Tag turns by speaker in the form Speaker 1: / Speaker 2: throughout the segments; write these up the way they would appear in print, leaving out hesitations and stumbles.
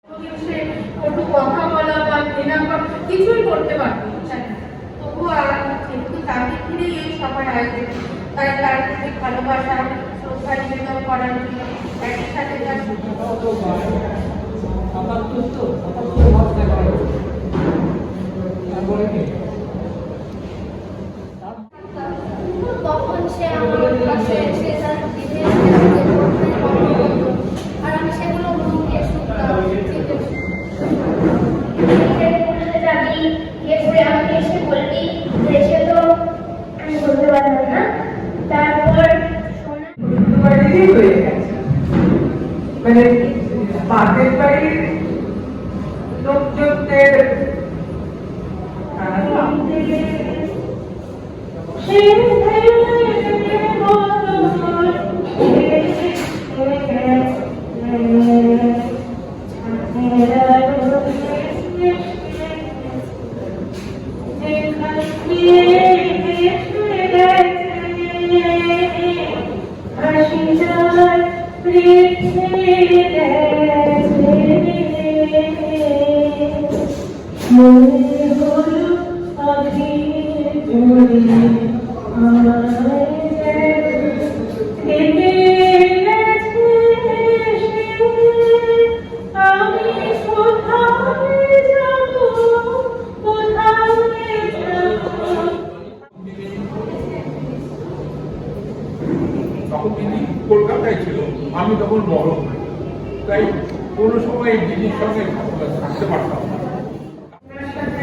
Speaker 1: সে কটু কথা বলা বা ঘৃণা কিছুই করতে পারতো না। তবুও যেহেতু তাকে ঘিরে এই সবার আয়োজন, তাই তার প্রতি ভালোবাসা শ্রদ্ধা নিবেদন করার জন্য একই সাথে
Speaker 2: তখন সে আমার পাশে এসে তার বিদেশ আর আমি সেগুলো মন দিয়ে শুনতাম। যাবি এরপরে আমাকে এসে বলবি যে সে তো আমি বলতে পারলাম না। তারপর
Speaker 3: মানে পাশের বাড়ির লোকজনদের
Speaker 4: তখন তিনি কলকাতায় ছিল, আমি তখন বড়, তাই কোনো সময় দিদির সঙ্গে থাকতে পারতাম না।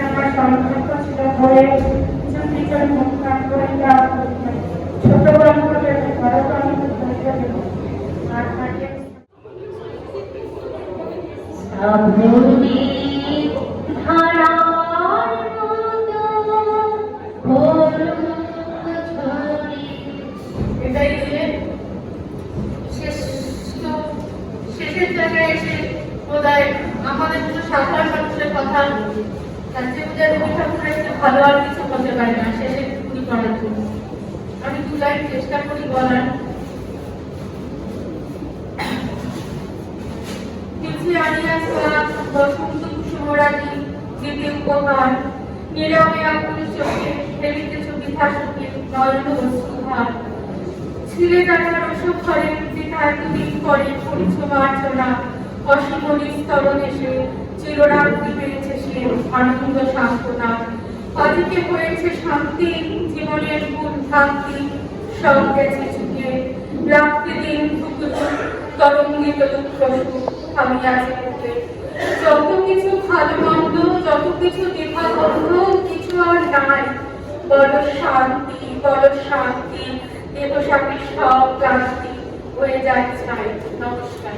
Speaker 1: আমার সম্পর্ক ছিল বলে কিছু মুখ কাট করে ছোট বড় করে বড় আমি আর থাকে এটাই দিয়ে শেষের জায়গায় এসে বোধহয় আমাদের তো সাধারণ মানুষের কথা তার যে বোধহয় রবি ঠাকুরের একটু ভালো আর কিছু হতে পারে না শেষে টুকুনি করার জন্য আমি দু লাইন চেষ্টা করি বলার। পিছিয়ে আনিয়াছিলা বসন্ত কুসুমরাজি দিতে উপহার নীরবে আকুল চোখে ফেলিতেছ বৃথা সুখে নয়ন বস্তুধার ছিলে টাকার ওসব ঘরে যেটা এতদিন পরে করিছ মার্জনা অসীম নিস্তরণ এসে চিররাত্রি পেয়েছে সে আনন্দ সান্ত্বনা আজকে হয়েছে শান্তি জীবনের গুণ ভ্রান্তি সব গেছে চুকে রাত্রি দিন তরঙ্গিত দুঃখ সুখ আমি আছি বুকে যত কিছু ভালো মন্দ যত কিছু দ্বিধা বন্ধ কিছু আর নাই বড় শান্তি দেবসাপের সব ক্লান্তি হয়ে যাচ্ছে। নমস্কার।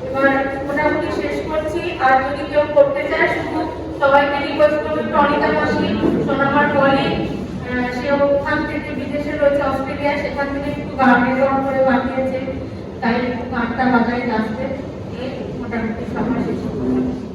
Speaker 1: এবার মোটামুটি শেষ করছি, আর যদি কেউ করতে চায় শুধু সবাইকে রিকোয়েস্ট করবে টনিতা মাসি সোনামার বলে সে ওখান থেকে বিদেশে রয়েছে অস্ট্রেলিয়া, সেখান থেকে একটু গান রেকর্ড করে পাঠিয়েছে, তাই একটু গানটা বাজায় আসতে মোটামুটি সবার শেষ করবো।